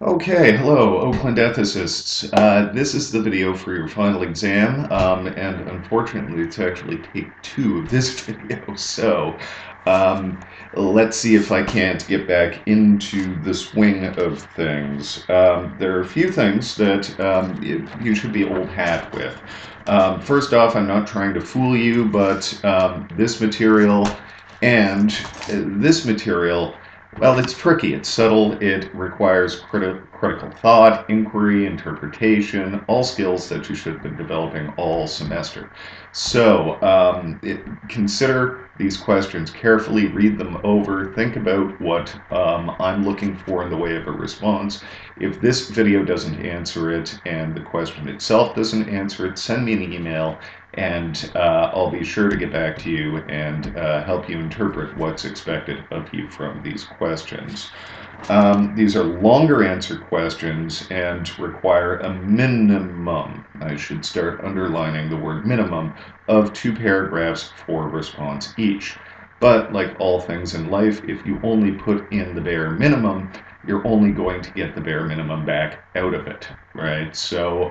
Okay, hello, Oakland ethicists. This is the video for your final exam, and unfortunately, it's actually take two of this video. So, um, let's see if I can't get back into the swing of things. There are a few things that you should be old hat with. First off, I'm not trying to fool you, but this material and this material, well, it's tricky, it's subtle, it requires critical thought, inquiry, interpretation, all skills that you should have been developing all semester. So consider these questions carefully, read them over, think about what I'm looking for in the way of a response. If this video doesn't answer it and the question itself doesn't answer it, send me an email and I'll be sure to get back to you and help you interpret what's expected of you from these questions. These are longer answer questions and require a minimum, I should start underlining the word minimum, of 2 paragraphs for response each. But like all things in life, if you only put in the bare minimum, you're only going to get the bare minimum back out of it, right? So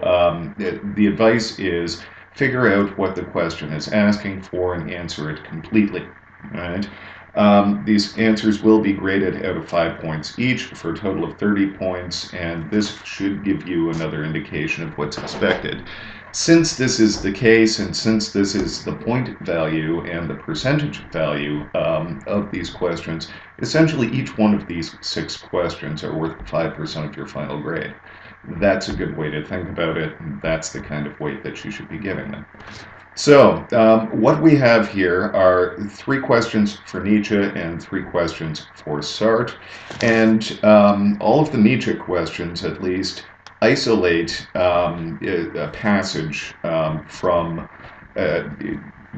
the advice is figure out what the question is asking for and answer it completely, right? These answers will be graded out of 5 points each for a total of 30 points, and this should give you another indication of what's expected. Since this is the case, and since this is the point value and the percentage value of these questions, essentially each one of these 6 questions are worth 5% of your final grade. That's a good way to think about it, and that's the kind of weight that you should be giving them. So, what we have here are 3 questions for Nietzsche and 3 questions for Sartre, and all of the Nietzsche questions, at least, isolate a passage from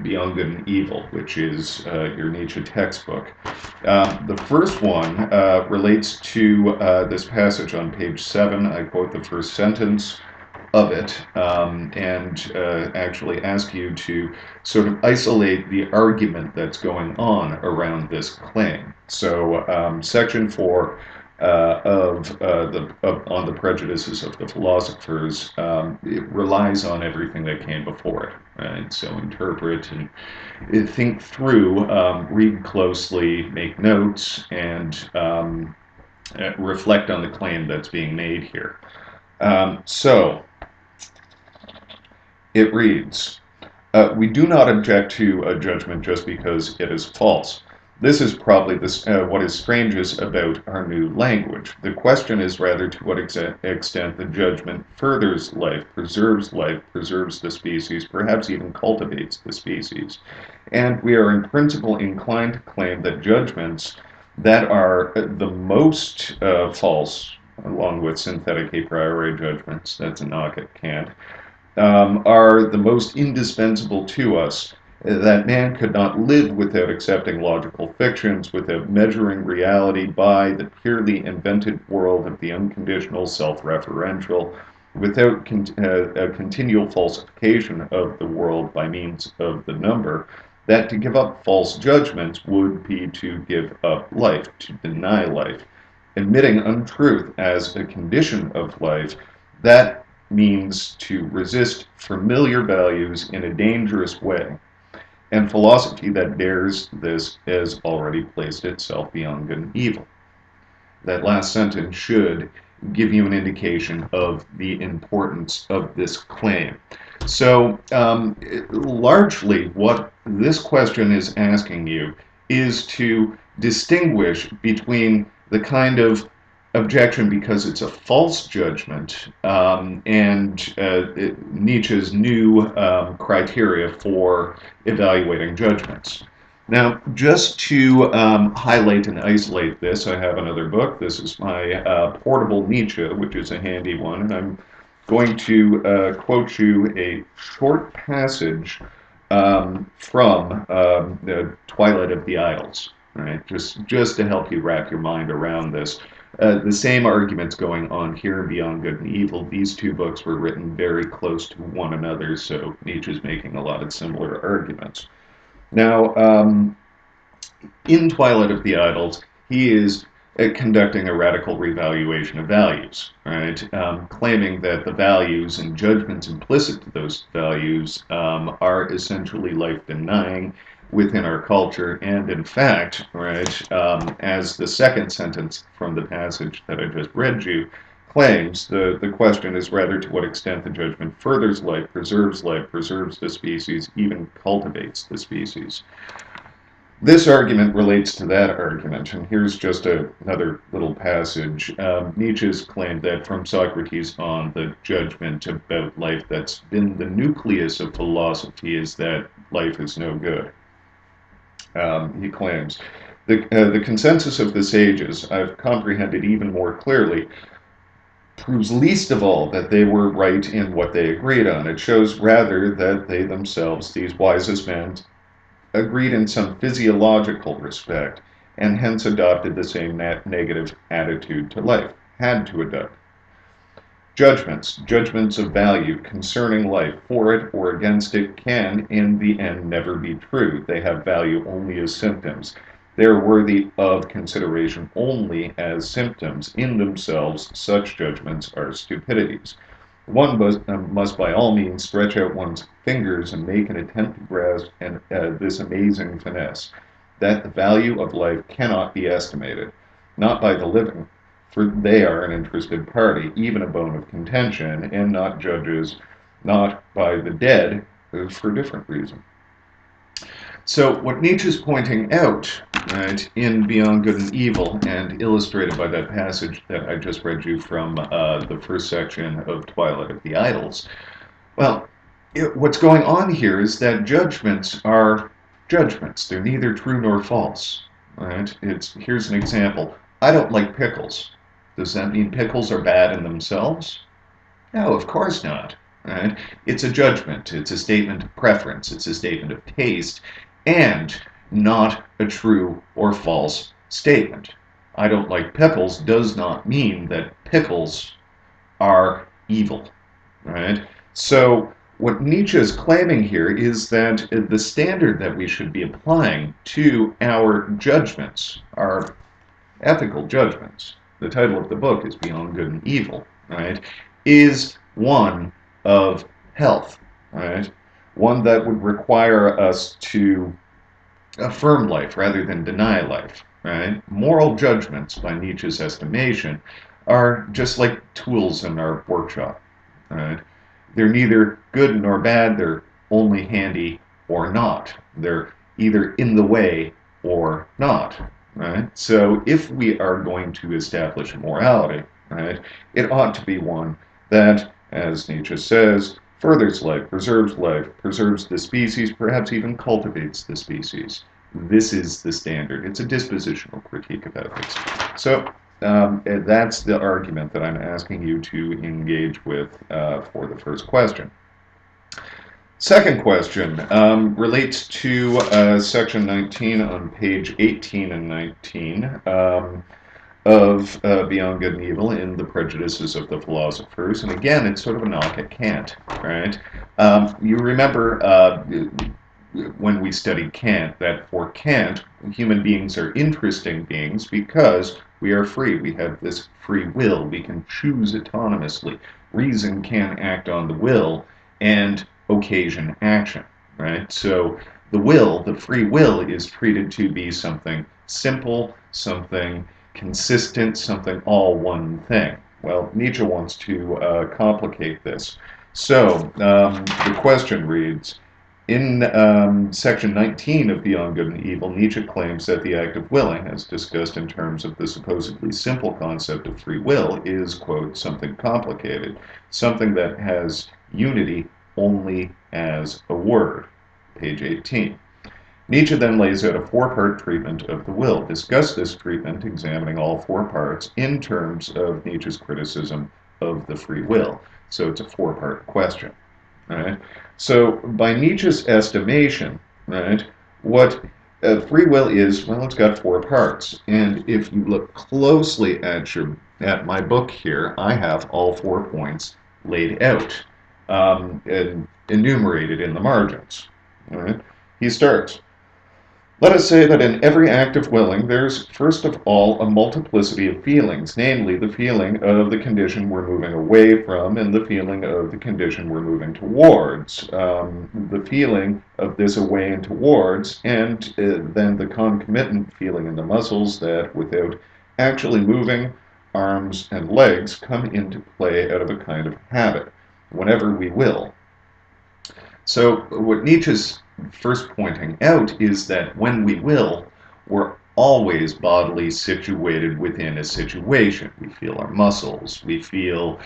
Beyond Good and Evil, which is your Nietzsche textbook. The first one relates to this passage on page 7. I quote the first sentence of it and actually ask you to sort of isolate the argument that's going on around this claim. So section 4 on the prejudices of the philosophers, it relies on everything that came before it. Right? So interpret and think through, read closely, make notes, and reflect on the claim that's being made here. So it reads, we do not object to a judgment just because it is false. This is probably what is strangest about our new language. The question is rather to what extent the judgment furthers life, preserves the species, perhaps even cultivates the species. And we are in principle inclined to claim that judgments that are the most false, along with synthetic a priori judgments, that's a knock at Kant, are the most indispensable to us, that man could not live without accepting logical fictions, without measuring reality by the purely invented world of the unconditional self-referential, without a continual falsification of the world by means of the number, that to give up false judgments would be to give up life, to deny life. Admitting untruth as a condition of life, that means to resist familiar values in a dangerous way. And philosophy that dares this has already placed itself beyond good and evil. That last sentence should give you an indication of the importance of this claim. So, largely, what this question is asking you is to distinguish between the kind of objection because it's a false judgment and Nietzsche's new criteria for evaluating judgments. Now, just to highlight and isolate this, I have another book. This is my portable Nietzsche, which is a handy one, and I'm going to quote you a short passage from the Twilight of the Idols, right? Just to help you wrap your mind around this. The same arguments going on here in Beyond Good and Evil. These 2 books were written very close to one another, so Nietzsche's making a lot of similar arguments. Now, in Twilight of the Idols, he is conducting a radical revaluation of values, right? Claiming that the values and judgments implicit to those values are essentially life-denying within our culture, and in fact, right, as the second sentence from the passage that I just read you claims, the question is rather to what extent the judgment furthers life, preserves the species, even cultivates the species. This argument relates to that argument, and here's just another little passage. Nietzsche's claimed that from Socrates on, the judgment about life that's been the nucleus of philosophy is that life is no good. He claims, the consensus of the sages, I've comprehended even more clearly, proves least of all that they were right in what they agreed on. It shows rather that they themselves, these wisest men, agreed in some physiological respect, and hence adopted the same negative attitude to life, had to adopt. Judgments of value concerning life, for it or against it, can in the end never be true. They have value only as symptoms. They are worthy of consideration only as symptoms. In themselves, such judgments are stupidities. One must by all means stretch out one's fingers and make an attempt to grasp this amazing finesse, that the value of life cannot be estimated, not by the living, for they are an interested party, even a bone of contention, and not judges, not by the dead, for a different reason. So what Nietzsche's pointing out, right, in Beyond Good and Evil, and illustrated by that passage that I just read you from the first section of Twilight of the Idols, well, what's going on here is that judgments are judgments. They're neither true nor false. Right? Here's an example. I don't like pickles. Does that mean pickles are bad in themselves? No, of course not. Right? It's a judgment. It's a statement of preference. It's a statement of taste, and not a true or false statement. I don't like pickles does not mean that pickles are evil. Right? So what Nietzsche is claiming here is that the standard that we should be applying to our judgments, our ethical judgments, the title of the book is Beyond Good and Evil, right, is one of health, right? One that would require us to affirm life rather than deny life, right? Moral judgments, by Nietzsche's estimation, are just like tools in our workshop, right? They're neither good nor bad, they're only handy or not. They're either in the way or not, right? So if we are going to establish morality, right, it ought to be one that, as Nietzsche says, furthers life, preserves the species, perhaps even cultivates the species. This is the standard. It's a dispositional critique of ethics. So that's the argument that I'm asking you to engage with for the first question. Second question relates to section 19 on page 18 and 19 of Beyond Good and Evil in The Prejudices of the Philosophers. And again, it's sort of a knock at Kant, right? You remember when we studied Kant that for Kant, human beings are interesting beings because we are free. We have this free will. We can choose autonomously. Reason can act on the will and occasion action, right? So the will, the free will, is treated to be something simple, something consistent, something all one thing. Well, Nietzsche wants to complicate this. So the question reads, in section 19 of Beyond Good and Evil, Nietzsche claims that the act of willing, as discussed in terms of the supposedly simple concept of free will, is, quote, something complicated, something that has unity only as a word. Page 18. Nietzsche then lays out a four-part treatment of the will. Discuss this treatment, examining all four parts, in terms of Nietzsche's criticism of the free will. So it's a four-part question. Right? So by Nietzsche's estimation, right, what free will is, well, it's got four parts. And if you look closely at my book here, I have all 4 points laid out and enumerated in the margins. Right? He starts, Let us say that in every act of willing, there's first of all a multiplicity of feelings, namely the feeling of the condition we're moving away from and the feeling of the condition we're moving towards. The feeling of this away and towards, and then the concomitant feeling in the muscles that without actually moving, arms and legs come into play out of a kind of habit, whenever we will. So what Nietzsche's first pointing out is that when we will, we're always bodily situated within a situation. We feel our muscles. We feel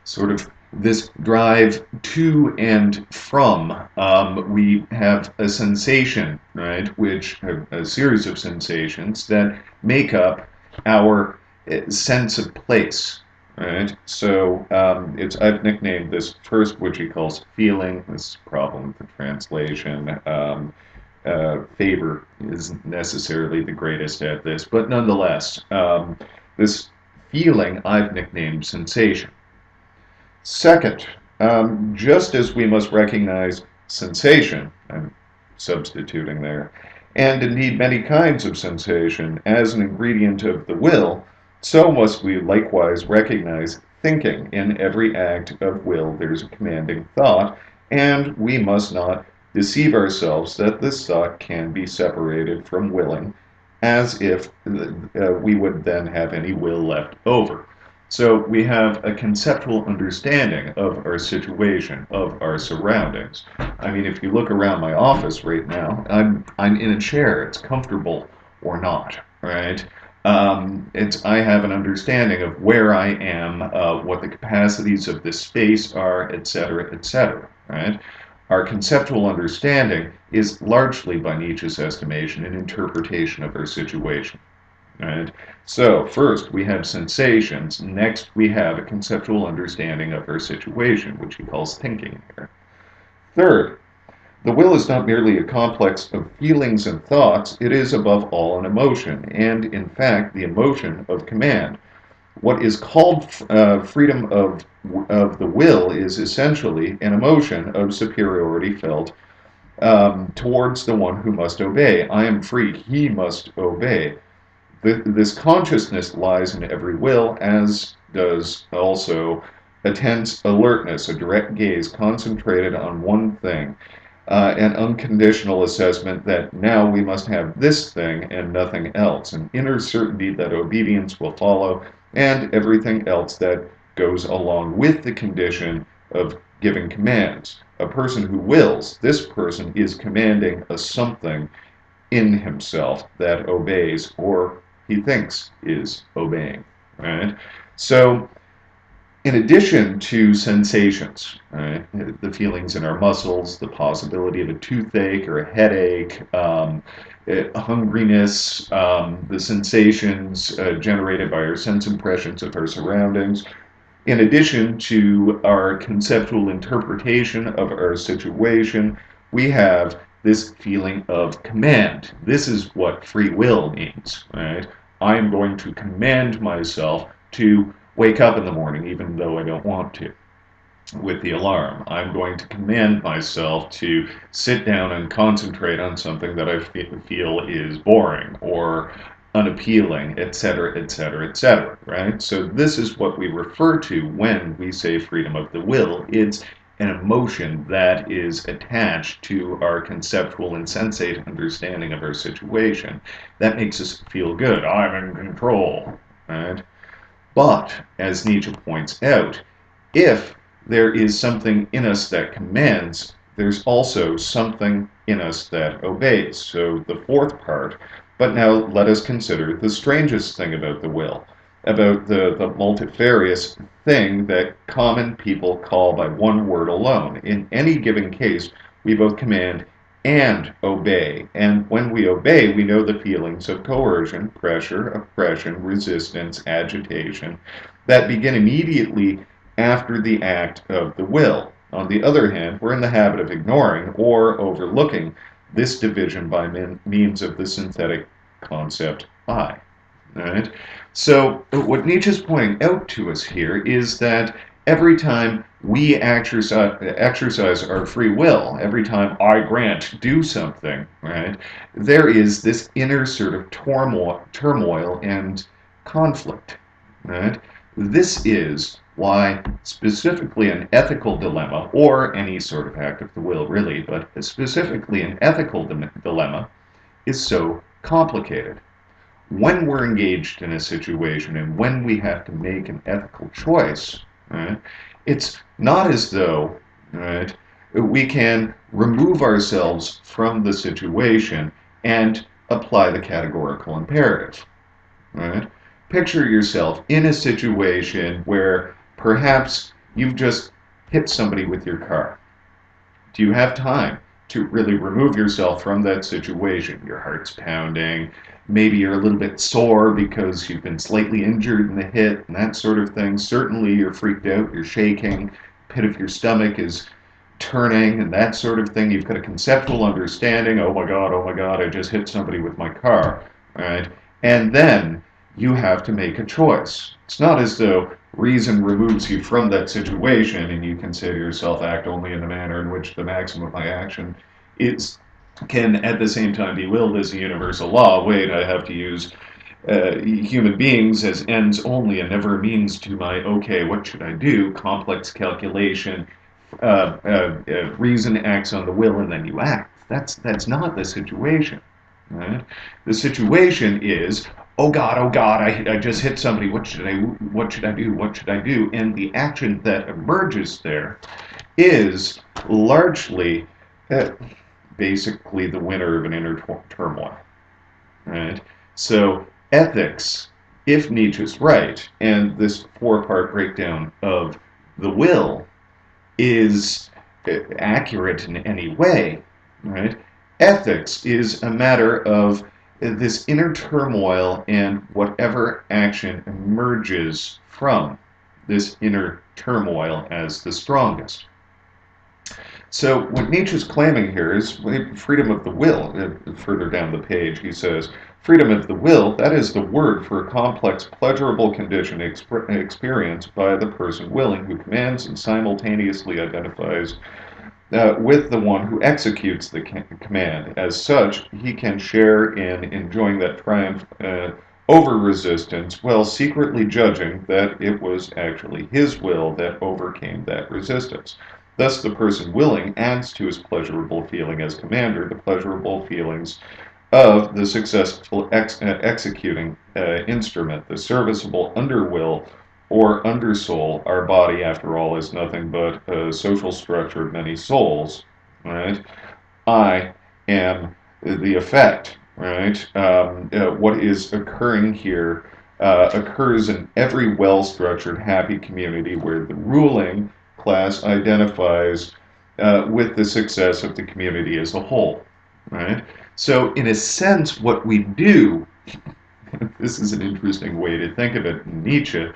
sort of this drive to and from. We have a sensation, right, which a series of sensations that make up our sense of place. Right, so I've nicknamed this first, which he calls feeling. This problem with the translation. Faber isn't necessarily the greatest at this, but nonetheless, this feeling I've nicknamed sensation. Second, just as we must recognize sensation, I'm substituting there, and indeed many kinds of sensation as an ingredient of the will, so must we likewise recognize thinking. In every act of will there's a commanding thought, and we must not deceive ourselves that this thought can be separated from willing, as if we would then have any will left over. So we have a conceptual understanding of our situation, of our surroundings. I mean, if you look around my office right now, I'm in a chair. It's comfortable or not, right? I have an understanding of where I am, what the capacities of this space are, etc., right? Our conceptual understanding is largely, by Nietzsche's estimation, an interpretation of our situation. Right? So first we have sensations, next we have a conceptual understanding of our situation, which he calls thinking here. Third, the will is not merely a complex of feelings and thoughts, it is above all an emotion, and in fact the emotion of command. What is called freedom of the will is essentially an emotion of superiority felt towards the one who must obey. I am free, he must obey. This consciousness lies in every will, as does also a tense alertness, a direct gaze concentrated on one thing, an unconditional assessment that now we must have this thing and nothing else, an inner certainty that obedience will follow, and everything else that goes along with the condition of giving commands. A person who wills, this person is commanding a something in himself that obeys, or he thinks is obeying, right? So in addition to sensations, right, the feelings in our muscles, the possibility of a toothache or a headache, hungriness, the sensations generated by our sense impressions of our surroundings, in addition to our conceptual interpretation of our situation, we have this feeling of command. This is what free will means, right? I am going to command myself to wake up in the morning even though I don't want to with the alarm. I'm going to command myself to sit down and concentrate on something that I feel is boring or unappealing, etc., etc., etc., right? So this is what we refer to when we say freedom of the will. It's an emotion that is attached to our conceptual and sensate understanding of our situation. That makes us feel good. I'm in control, right? But, as Nietzsche points out, if there is something in us that commands, there's also something in us that obeys. So the fourth part, but now let us consider the strangest thing about the will, about the multifarious thing that common people call by one word alone. In any given case, we both command and obey. And when we obey, we know the feelings of coercion, pressure, oppression, resistance, agitation that begin immediately after the act of the will. On the other hand, we're in the habit of ignoring or overlooking this division by means of the synthetic concept I. Right? So what Nietzsche's pointing out to us here is that Every time we exercise our free will, every time I, Grant, do something, right, there is this inner sort of turmoil and conflict, right? This is why specifically an ethical dilemma, or any sort of act of the will really, but specifically an ethical dilemma, is so complicated. When we're engaged in a situation and when we have to make an ethical choice, right, it's not as though, right, we can remove ourselves from the situation and apply the categorical imperative, right? Picture yourself in a situation where perhaps you've just hit somebody with your car. Do you have time to really remove yourself from that situation? Your heart's pounding, maybe you're a little bit sore because you've been slightly injured in the hit and that sort of thing. Certainly you're freaked out, you're shaking, pit of your stomach is turning and that sort of thing. You've got a conceptual understanding, oh my God, I just hit somebody with my car, right? And then you have to make a choice. It's not as though reason removes you from that situation and you can say to yourself, act only in the manner in which the maximum of my action is can at the same time be willed as a universal law. Wait, I have to use human beings as ends only and never a means to my, okay, what should I do? Complex calculation, reason acts on the will and then you act. That's not the situation, right? The situation is, oh God, I just hit somebody. What should I do? What should I do? And the action that emerges there is largely, uh, basically, the winner of an inner turmoil, right? So ethics, if Nietzsche's right, and this four-part breakdown of the will is accurate in any way, right? Ethics is a matter of this inner turmoil and whatever action emerges from this inner turmoil as the strongest. So what Nietzsche's claiming here is freedom of the will. Further down the page, he says, freedom of the will, that is the word for a complex, pleasurable condition experienced by the person willing, who commands and simultaneously identifies with the one who executes the command. As such, he can share in enjoying that triumph over resistance, while secretly judging that it was actually his will that overcame that resistance. Thus, the person willing adds to his pleasurable feeling as commander the pleasurable feelings of the successful executing instrument, the serviceable underwill or undersoul. Our body, after all, is nothing but a social structure of many souls, right? I am the effect, right? What is occurring here occurs in every well-structured, happy community where the ruling class identifies with the success of the community as a whole, right? So, in a sense, what we do, this is an interesting way to think of it in Nietzsche,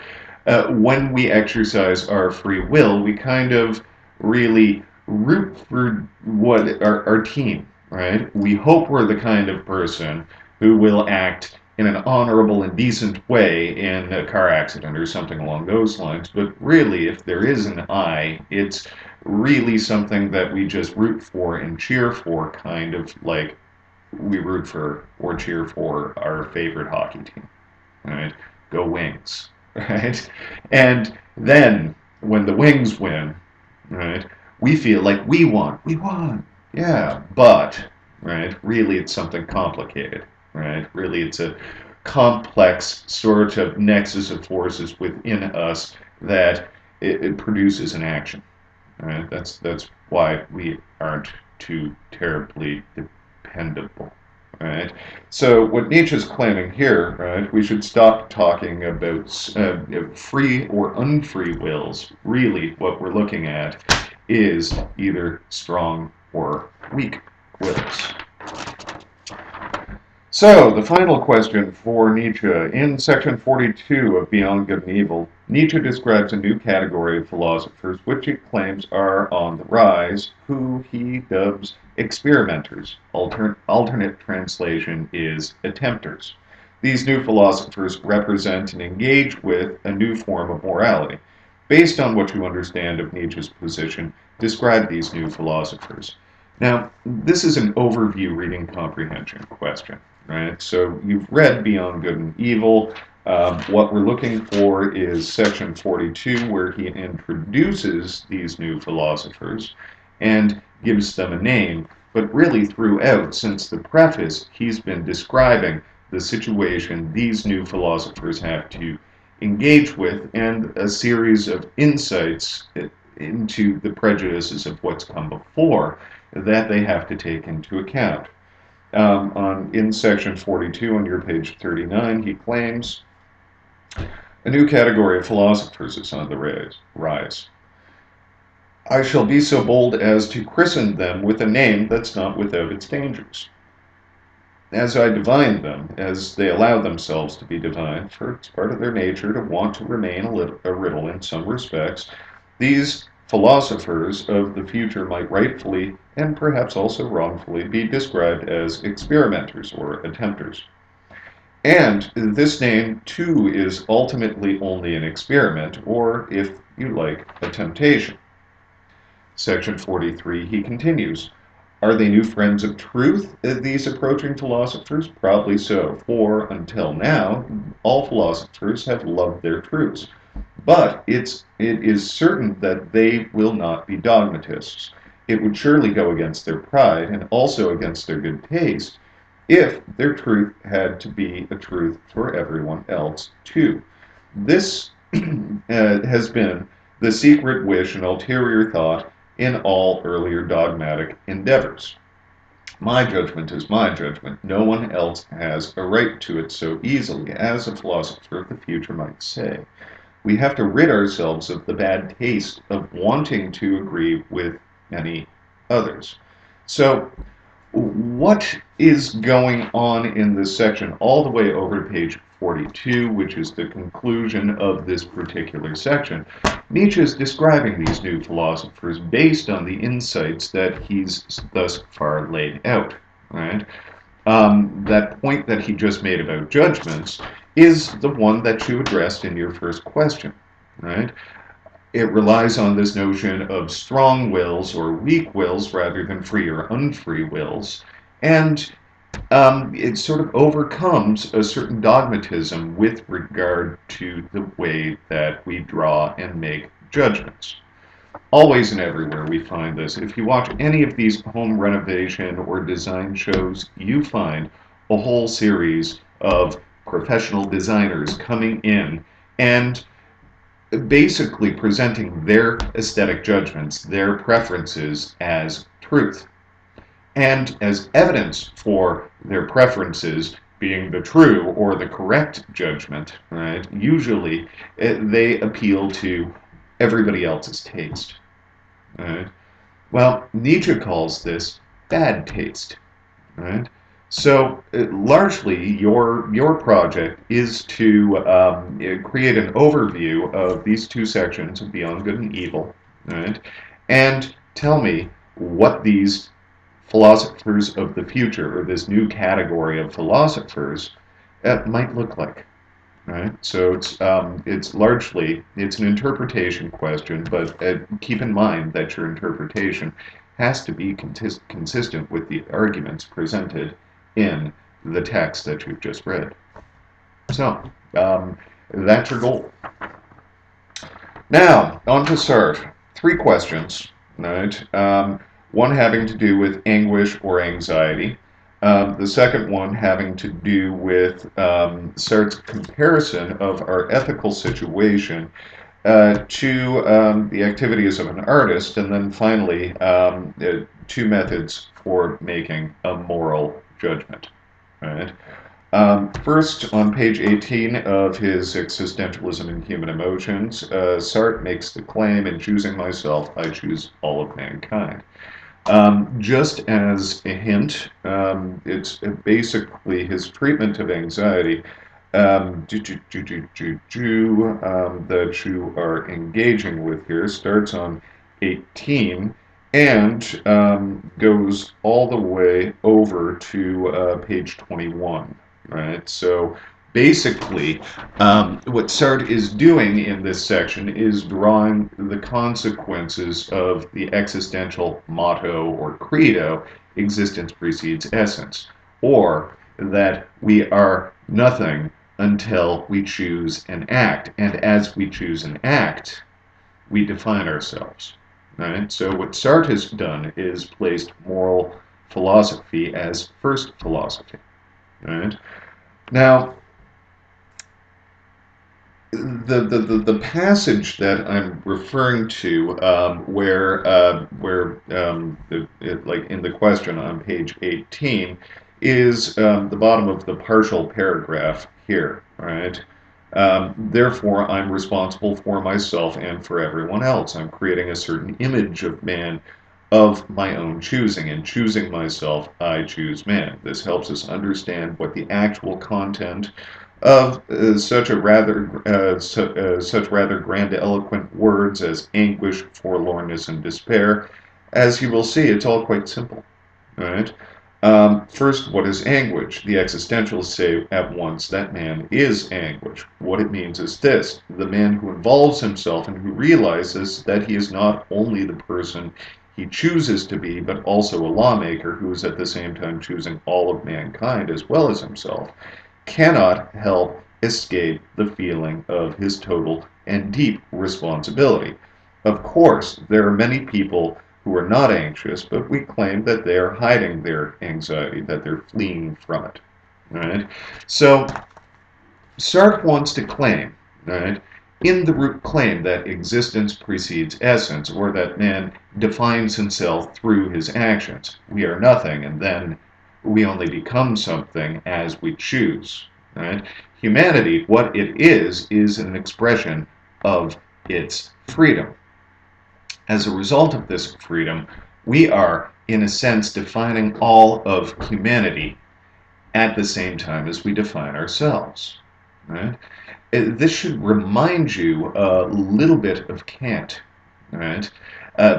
when we exercise our free will, we kind of really root for what our team, right? We hope we're the kind of person who will act in an honorable and decent way in a car accident or something along those lines. But really, if there is an I, it's really something that we just root for and cheer for, kind of like we root for or cheer for our favorite hockey team, right? Go Wings, right? And then when the Wings win, right, we feel like we won, yeah, but, right, really it's something complicated, right? Really it's a complex sort of nexus of forces within us that it produces an action, right? That's why we aren't too terribly dependable, right? So what Nietzsche's claiming here, right? We should stop talking about free or unfree wills. Really, what we're looking at is either strong or weak wills. So, the final question for Nietzsche. In section 42 of Beyond Good and Evil, Nietzsche describes a new category of philosophers which he claims are on the rise, who he dubs experimenters. Alternate translation is attempters. These new philosophers represent and engage with a new form of morality. Based on what you understand of Nietzsche's position, describe these new philosophers. Now, this is an overview reading comprehension question, right? So you've read Beyond Good and Evil. What we're looking for is section 42, where he introduces these new philosophers and gives them a name. But really, throughout, since the preface, he's been describing the situation these new philosophers have to engage with and a series of insights into the prejudices of what's come before that they have to take into account. In section 42 on your page 39, he claims a new category of philosophers is on the rise. I shall be so bold as to christen them with a name that's not without its dangers. As I divine them, as they allow themselves to be divined, for it's part of their nature to want to remain a riddle in some respects, these philosophers of the future might rightfully, and perhaps also wrongfully, be described as experimenters or attempters. And this name, too, is ultimately only an experiment, or, if you like, a temptation. Section 43, he continues. Are they new friends of truth, these approaching philosophers? Probably so, for until now, all philosophers have loved their truths. But it is certain that they will not be dogmatists. It would surely go against their pride and also against their good taste if their truth had to be a truth for everyone else too. This has been the secret wish and ulterior thought in all earlier dogmatic endeavors. My judgment is my judgment. No one else has a right to it so easily, as a philosopher of the future might say. We have to rid ourselves of the bad taste of wanting to agree with any others. So, what is going on in this section all the way over to page 42, which is the conclusion of this particular section? Nietzsche is describing these new philosophers based on the insights that he's thus far laid out, right? That point that he just made about judgments is the one that you addressed in your first question, right? It relies on this notion of strong wills or weak wills rather than free or unfree wills. And it sort of overcomes a certain dogmatism with regard to the way that we draw and make judgments. Always and everywhere we find this. If you watch any of these home renovation or design shows, you find a whole series of professional designers coming in and basically presenting their aesthetic judgments, their preferences as truth. And as evidence for their preferences being the true or the correct judgment, right, usually they appeal to everybody else's taste. Right? Well, Nietzsche calls this bad taste. Right? So largely, your project is to create an overview of these two sections of Beyond Good and Evil, right? And tell me what these philosophers of the future, or this new category of philosophers, might look like. Right, so it's largely an interpretation question, but keep in mind that your interpretation has to be consistent with the arguments presented in the text that you've just read. So that's your goal. Now on to Sartre. 3 questions, right? One having to do with anguish or anxiety. The second one having to do with Sartre's comparison of our ethical situation to the activities of an artist, and then finally 2 methods for making a moral judgment. Right? First, on page 18 of his Existentialism and Human Emotions, Sartre makes the claim, in choosing myself, I choose all of mankind. Just as a hint, it's basically his treatment of anxiety that you are engaging with here starts on 18 and goes all the way over to page 21, right? So Basically, what Sartre is doing in this section is drawing the consequences of the existential motto or credo, existence precedes essence, or that we are nothing until we choose an act, and as we choose an act, we define ourselves. Right? So what Sartre has done is placed moral philosophy as first philosophy. Right? Now, the passage that I'm referring to, like in the question on page 18, is the bottom of the partial paragraph here, right? Therefore, I'm responsible for myself and for everyone else. I'm creating a certain image of man of my own choosing. In choosing myself, I choose man. This helps us understand what the actual content of such rather grandiloquent words as anguish, forlornness, and despair. As you will see, it's all quite simple. Right? First, what is anguish? The existentialists say at once that man is anguish. What it means is this: the man who involves himself and who realizes that he is not only the person he chooses to be, but also a lawmaker who is at the same time choosing all of mankind as well as himself, cannot help escape the feeling of his total and deep responsibility. Of course, there are many people who are not anxious, but we claim that they are hiding their anxiety, that they're fleeing from it. Right? So Sartre wants to claim, right, in the root claim that existence precedes essence, or that man defines himself through his actions. We are nothing, and then we only become something as we choose. Right? Humanity, what it is an expression of its freedom. As a result of this freedom, we are, in a sense, defining all of humanity at the same time as we define ourselves. Right? This should remind you a little bit of Kant, right?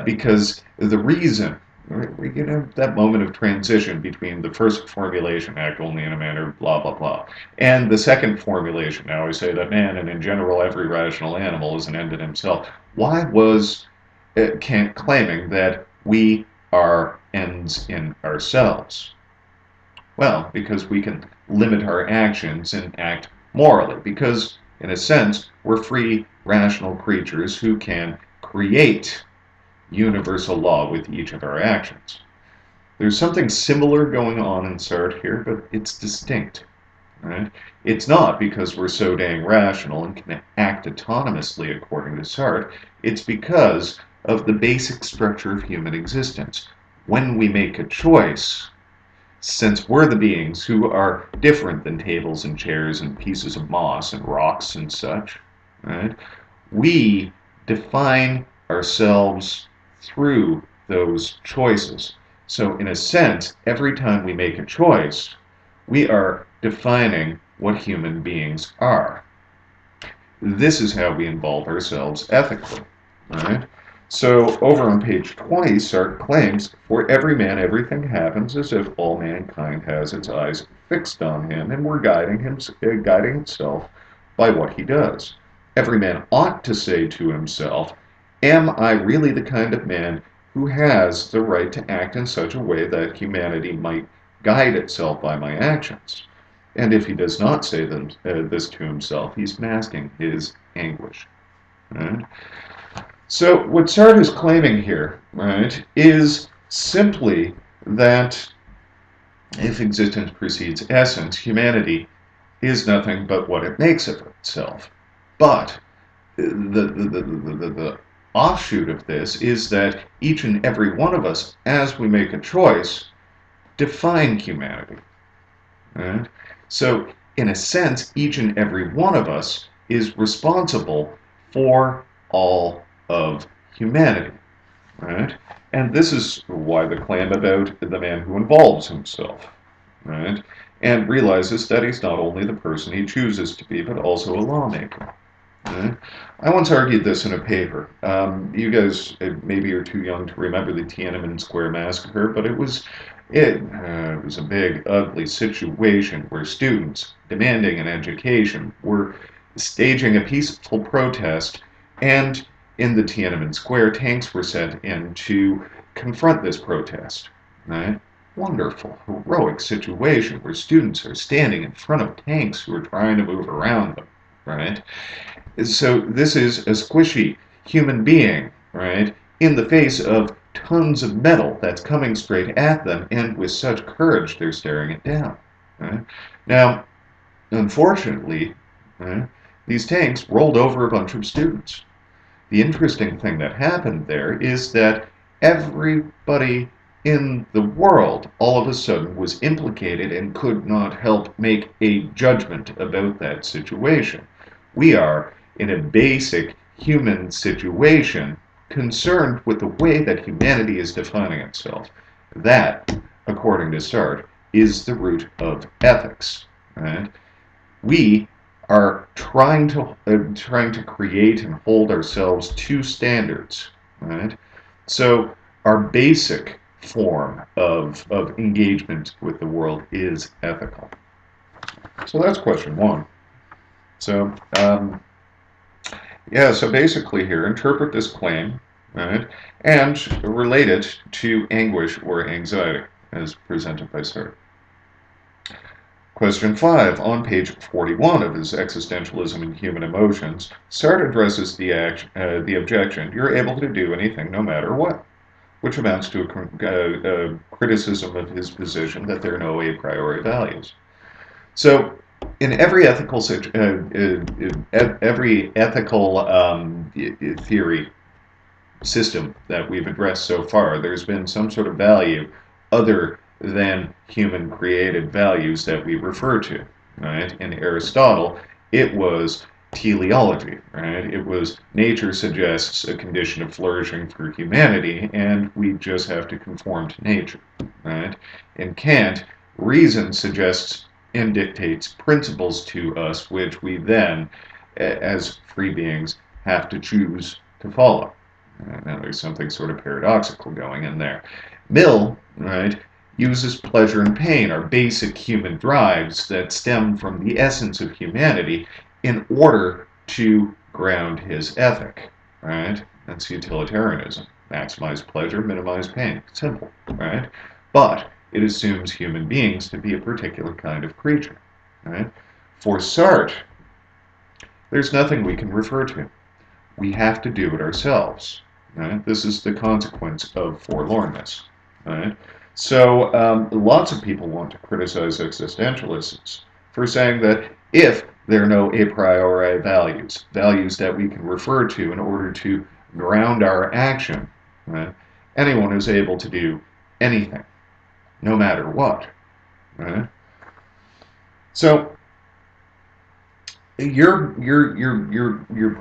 Because the reason, that moment of transition between the first formulation, act only in a manner, blah, blah, blah, and the second formulation, now I say that man, and in general every rational animal, is an end in himself. Why was Kant claiming that we are ends in ourselves? Well, because we can limit our actions and act morally, because, in a sense, we're free, rational creatures who can create universal law with each of our actions. There's something similar going on in Sartre here, but it's distinct. Right? It's not because we're so dang rational and can act autonomously according to Sartre. It's because of the basic structure of human existence. When we make a choice, since we're the beings who are different than tables and chairs and pieces of moss and rocks and such, right? We define ourselves through those choices. So in a sense, every time we make a choice, we are defining what human beings are. This is how we involve ourselves ethically, right? So over on page 20, Sartre claims, for every man everything happens as if all mankind has its eyes fixed on him and we're guiding itself by what he does. Every man ought to say to himself, am I really the kind of man who has the right to act in such a way that humanity might guide itself by my actions? And if he does not say this to himself, he's masking his anguish. Right? So what Sartre is claiming here, right, is simply that if existence precedes essence, humanity is nothing but what it makes of itself. But the offshoot of this is that each and every one of us, as we make a choice, define humanity. Right? So, in a sense, each and every one of us is responsible for all of humanity. Right? And this is why the claim about the man who involves himself, right? And realizes that he's not only the person he chooses to be, but also a lawmaker. Right? I once argued this in a paper. You guys maybe are too young to remember the Tiananmen Square massacre, but it was It was a big, ugly situation where students demanding an education were staging a peaceful protest, and in the Tiananmen Square, tanks were sent in to confront this protest. Right? Wonderful, heroic situation where students are standing in front of tanks who are trying to move around them. Right? So this is a squishy human being, right, in the face of tons of metal that's coming straight at them, and with such courage they're staring it down. Right? Now, unfortunately, right, these tanks rolled over a bunch of students. The interesting thing that happened there is that everybody in the world all of a sudden was implicated and could not help make a judgment about that situation. We are in a basic human situation concerned with the way that humanity is defining itself. That, according to Sartre, is the root of ethics. Right? We are trying to create and hold ourselves to standards, right? So our basic form of engagement with the world is ethical. So that's question one. So yeah, so basically here, interpret this claim, right, and relate it to anguish or anxiety as presented by Sartre. Question 5. On page 41 of his Existentialism and Human Emotions, Sartre addresses the objection, you're able to do anything no matter what, which amounts to a criticism of his position that there are no a priori values. So, in every ethical theory system that we've addressed so far, there's been some sort of value other than human created values that we refer to. Right? In Aristotle, it was teleology. Right? It was nature suggests a condition of flourishing for humanity, and we just have to conform to nature. Right? In Kant, reason suggests and dictates principles to us, which we then, as free beings, have to choose to follow. Now there's something sort of paradoxical going in there. Mill, right, uses pleasure and pain, our basic human drives that stem from the essence of humanity, in order to ground his ethic, right? That's utilitarianism. Maximize pleasure, minimize pain. Simple, right? But it assumes human beings to be a particular kind of creature, right? For Sartre, there's nothing we can refer to. We have to do it ourselves. Right? This is the consequence of forlornness. Right? So lots of people want to criticize existentialists for saying that if there are no a priori values, values that we can refer to in order to ground our action, right, anyone is able to do anything, no matter what. Right? So your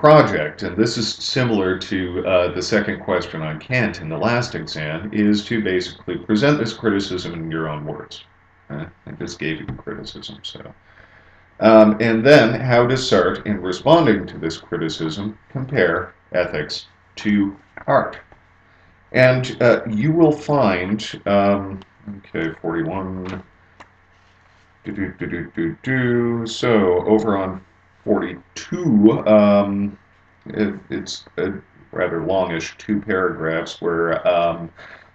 project, and this is similar to the second question on Kant in the last exam, is to basically present this criticism in your own words. I just gave you the criticism, so. And then, how does Sartre, in responding to this criticism, compare ethics to art? And you will find, okay, 41. So over on 42, it's a rather longish 2 paragraphs where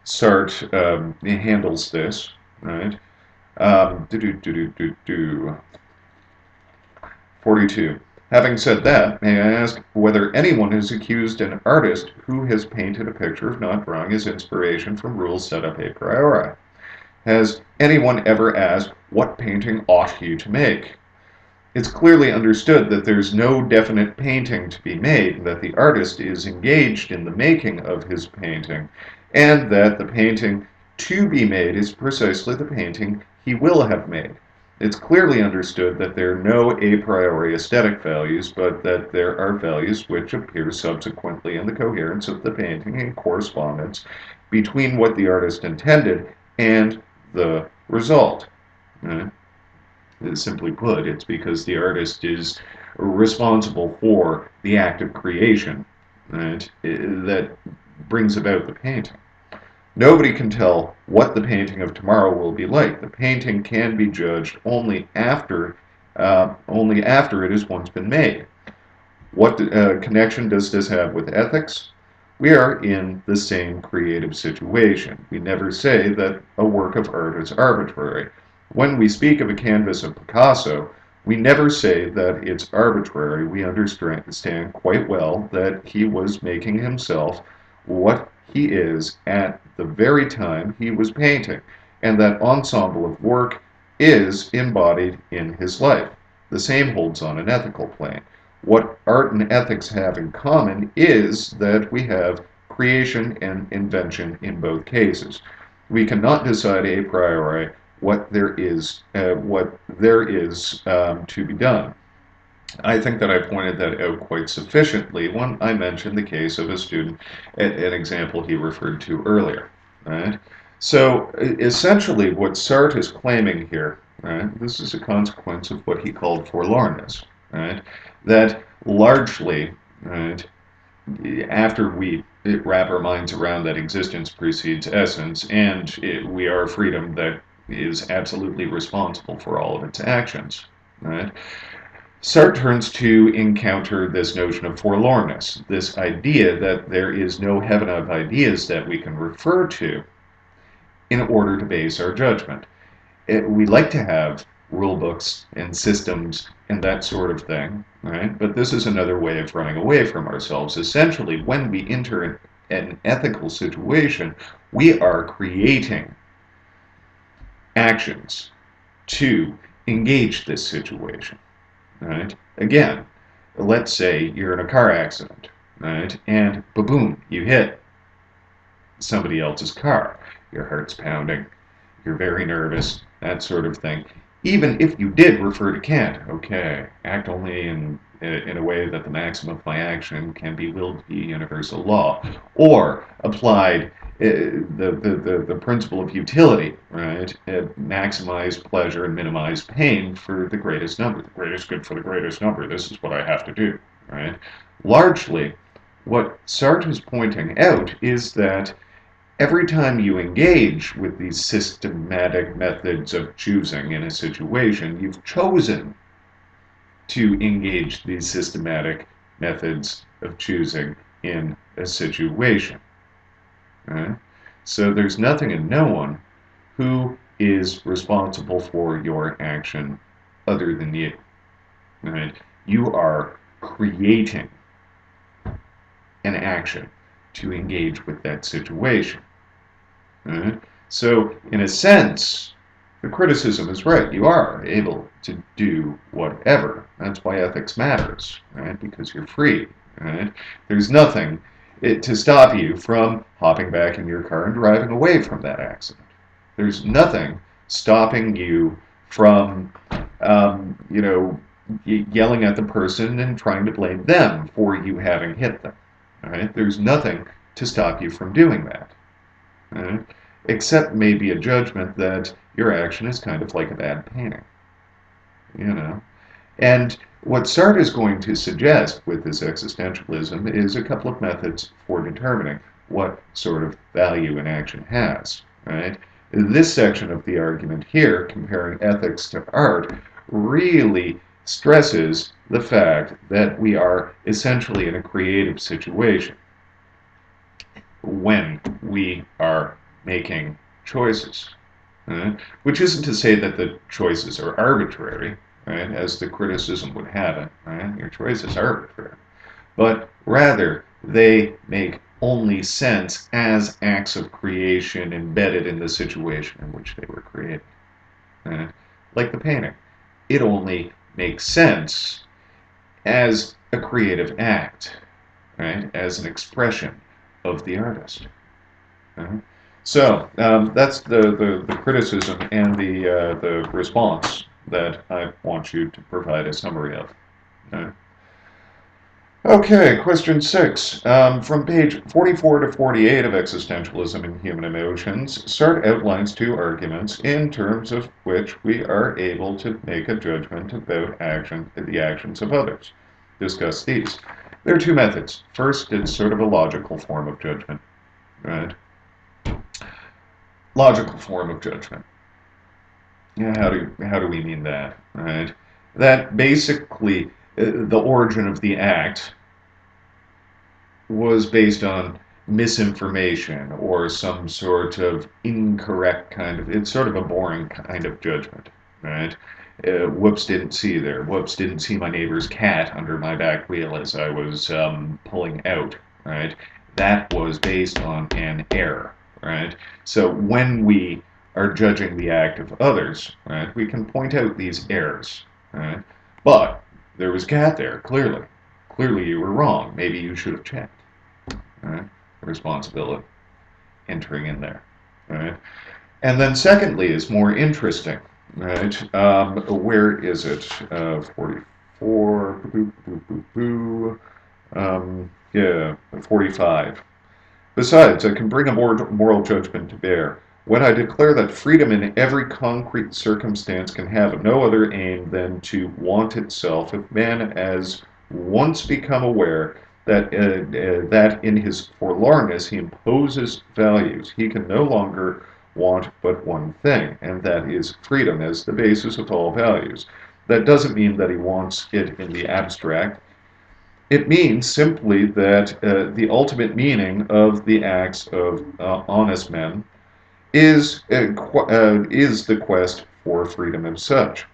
Sartre handles this, right? 42. Having said that, may I ask whether anyone has accused an artist who has painted a picture of not drawing his inspiration from rules set up a priori? Has anyone ever asked, what painting ought he to make? It's clearly understood that there's no definite painting to be made, and that the artist is engaged in the making of his painting, and that the painting to be made is precisely the painting he will have made. It's clearly understood that there are no a priori aesthetic values, but that there are values which appear subsequently in the coherence of the painting and correspondence between what the artist intended and the result. Right? Simply put, it's because the artist is responsible for the act of creation, right, that brings about the painting. Nobody can tell what the painting of tomorrow will be like. The painting can be judged only after it has once been made. What connection does this have with ethics? We are in the same creative situation. We never say that a work of art is arbitrary. When we speak of a canvas of Picasso, we never say that it's arbitrary. We understand quite well that he was making himself what he is at the very time he was painting, and that ensemble of work is embodied in his life. The same holds on an ethical plane. What art and ethics have in common is that we have creation and invention in both cases. We cannot decide a priori what there is to be done. I think that I pointed that out quite sufficiently when I mentioned the case of a student, an example he referred to earlier. Right? So essentially, what Sartre is claiming here, right, this is a consequence of what he called forlornness, right? That largely, right, after we wrap our minds around that existence precedes essence, and we are freedom that is absolutely responsible for all of its actions, right? Sartre turns to encounter this notion of forlornness, this idea that there is no heaven of ideas that we can refer to in order to base our judgment. We like to have rule books and systems and that sort of thing, right? But this is another way of running away from ourselves. Essentially, when we enter an ethical situation, we are creating actions to engage this situation. Right? Again, let's say you're in a car accident, right? And boom, you hit somebody else's car. Your heart's pounding, you're very nervous, that sort of thing. Even if you did refer to Kant, okay, act only in a way that the maximum of my action can be willed to be universal law, or applied the principle of utility, right? Maximize pleasure and minimize pain for the greatest number. The greatest good for the greatest number. This is what I have to do, right? Largely, what Sartre is pointing out is that every time you engage with these systematic methods of choosing in a situation, you've chosen to engage these systematic methods of choosing in a situation. Right? So there's nothing and no one who is responsible for your action other than you. Right? You are creating an action to engage with that situation. Right? So, in a sense, the criticism is right. You are able to do whatever. That's why ethics matters, right? Because you're free, right? There's nothing to stop you from hopping back in your car and driving away from that accident. There's nothing stopping you from, yelling at the person and trying to blame them for you having hit them. Right? There's nothing to stop you from doing that. Right? Except maybe a judgment that your action is kind of like a bad painting. You know? And what Sartre is going to suggest with this existentialism is a couple of methods for determining what sort of value an action has. Right? This section of the argument here, comparing ethics to art, really stresses the fact that we are essentially in a creative situation when we are making choices. Right? Which isn't to say that the choices are arbitrary, right? As the criticism would have it, right? Your choices are arbitrary. But rather, they make only sense as acts of creation embedded in the situation in which they were created. Right? Like the painting. It only makes sense as a creative act, right? As an expression of the artist. Right? So that's the criticism and the response that I want you to provide a summary of. Right? Okay, question 6. From page 44 to 48 of Existentialism and Human Emotions, Sartre outlines two arguments in terms of which we are able to make a judgment about the actions of others. Discuss these. There are two methods. First, it's sort of a logical form of judgment. Right? logical form of judgment. Yeah, how do we mean that, right? That basically the origin of the act was based on misinformation or some sort of incorrect kind of, it's sort of a boring kind of judgment, right? Whoops didn't see there. Whoops didn't see my neighbor's cat under my back wheel as I was pulling out, right? That was based on an error, right? So when we are judging the act of others, right, we can point out these errors, right? But there was cat there, clearly. Clearly you were wrong. Maybe you should have checked. Right? Responsibility entering in there. Right? And then secondly is more interesting. Right? Where is it? 44. Boo, boo, boo, boo. Yeah, 45. Besides, I can bring a moral judgment to bear. When I declare that freedom in every concrete circumstance can have no other aim than to want itself, if man has once become aware that in his forlornness he imposes values, he can no longer want but one thing, and that is freedom as the basis of all values. That doesn't mean that he wants it in the abstract. It means simply that the ultimate meaning of the acts of honest men is the quest for freedom as such.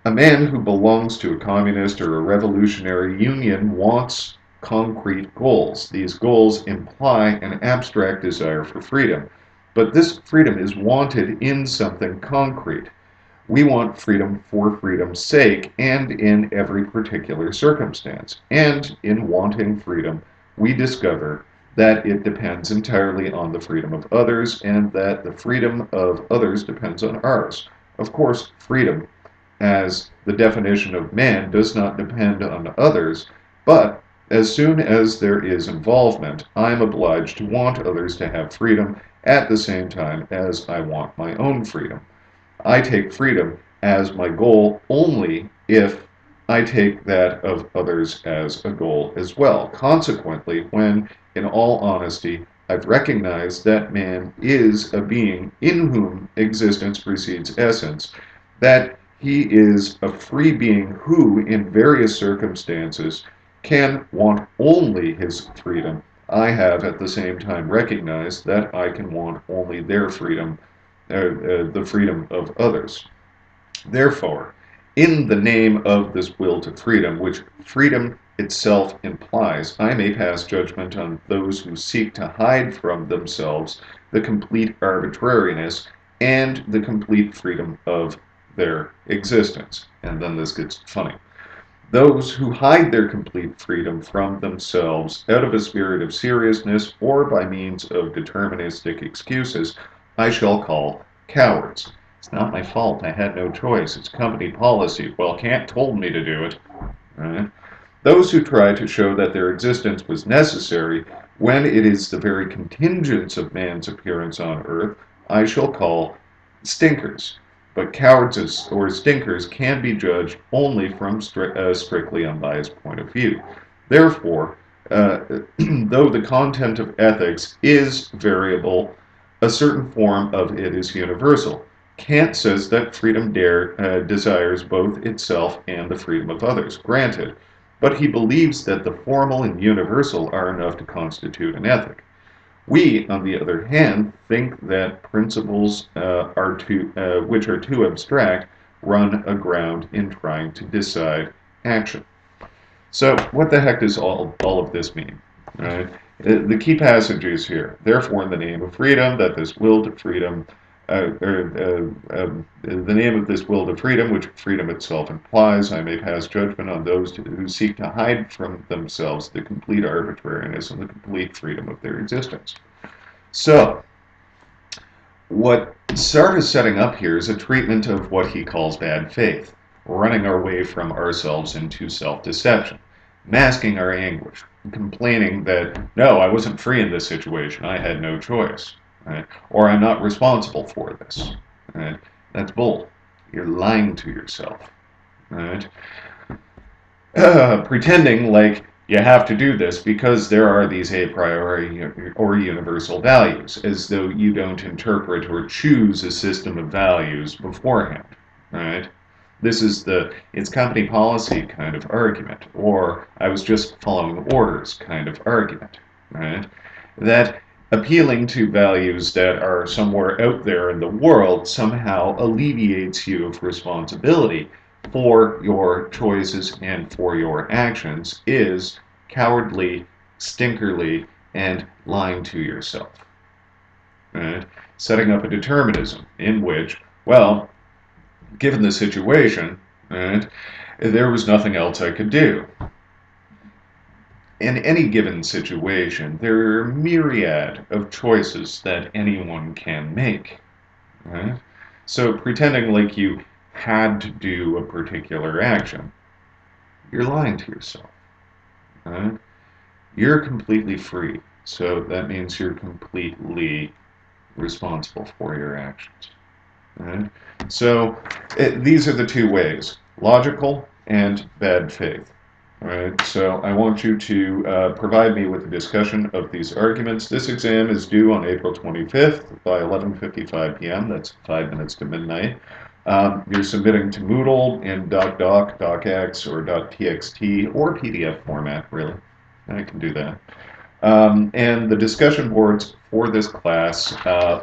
A man who belongs to a communist or a revolutionary union wants concrete goals. These goals imply an abstract desire for freedom, but this freedom is wanted in something concrete. We want freedom for freedom's sake and in every particular circumstance. And in wanting freedom, we discover that it depends entirely on the freedom of others and that the freedom of others depends on ours. Of course, freedom, as the definition of man, does not depend on others, but as soon as there is involvement, I am obliged to want others to have freedom at the same time as I want my own freedom. I take freedom as my goal only if I take that of others as a goal as well. Consequently, when, in all honesty, I've recognized that man is a being in whom existence precedes essence, that he is a free being who, in various circumstances, can want only his freedom, I have at the same time recognized that I can want only their freedom, the freedom of others. Therefore, in the name of this will to freedom, which freedom itself implies, I may pass judgment on those who seek to hide from themselves the complete arbitrariness and the complete freedom of their existence. And then this gets funny. Those who hide their complete freedom from themselves out of a spirit of seriousness or by means of deterministic excuses, I shall call cowards. It's not my fault. I had no choice. It's company policy. Well, Kant told me to do it. Right? Those who try to show that their existence was necessary when it is the very contingents of man's appearance on earth, I shall call stinkers. But cowards or stinkers can be judged only from a strictly unbiased point of view. Therefore, though the content of ethics is variable, a certain form of it is universal. Kant says that freedom desires both itself and the freedom of others. Granted, but he believes that the formal and universal are enough to constitute an ethic. We, on the other hand, think that principles which are too abstract run aground in trying to decide action. So, what the heck does all of this mean? Right? The key passage is here. Therefore, in the name of freedom, that this will to freedom, the name of this will to freedom, which freedom itself implies, I may pass judgment on those who seek to hide from themselves the complete arbitrariness and the complete freedom of their existence. So, what Sartre is setting up here is a treatment of what he calls bad faith, running our way from ourselves into self-deception, masking our anguish, complaining that, no, I wasn't free in this situation, I had no choice, right? Or I'm not responsible for this. Right? That's bull. You're lying to yourself. Right? Pretending like You have to do this because there are these a priori or universal values, as though you don't interpret or choose a system of values beforehand, right? This is it's company policy kind of argument, or I was just following orders kind of argument, right? That appealing to values that are somewhere out there in the world somehow alleviates you of responsibility for your choices and for your actions is cowardly, stinkerly, and lying to yourself. Right? Setting up a determinism in which, well, given the situation, right, there was nothing else I could do. In any given situation, there are a myriad of choices that anyone can make. Right? So pretending like you had to do a particular action, you're lying to yourself. Right? You're completely free. So that means you're completely responsible for your actions. Right? So these are the two ways, logical and bad faith. Right, so I want you to provide me with a discussion of these arguments. This exam is due on April 25th by 11:55 p.m. That's 5 minutes to midnight. You're submitting to Moodle in .doc, docx, or .txt, or PDF format, really. I can do that. And the discussion boards for this class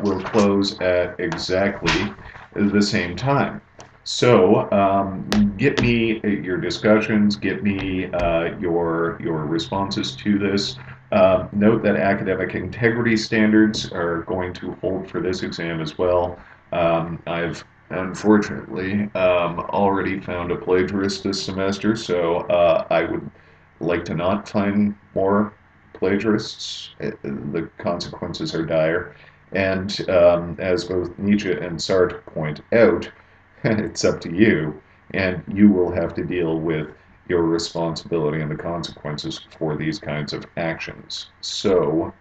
will close at exactly the same time. So get me your discussions, get me your responses to this. Note that academic integrity standards are going to hold for this exam as well. I've unfortunately already found a plagiarist this semester, so I would like to not find more plagiarists. The consequences are dire. And as both Nietzsche and Sartre point out, it's up to you, and you will have to deal with your responsibility and the consequences for these kinds of actions. So,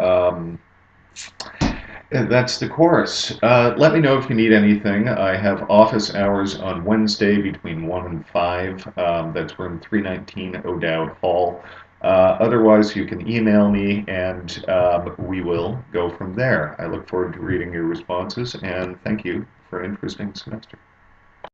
that's the course. Let me know if you need anything. I have office hours on Wednesday between 1 and 5. That's room 319 O'Dowd Hall. Otherwise, you can email me and we will go from there. I look forward to reading your responses and thank you for an interesting semester.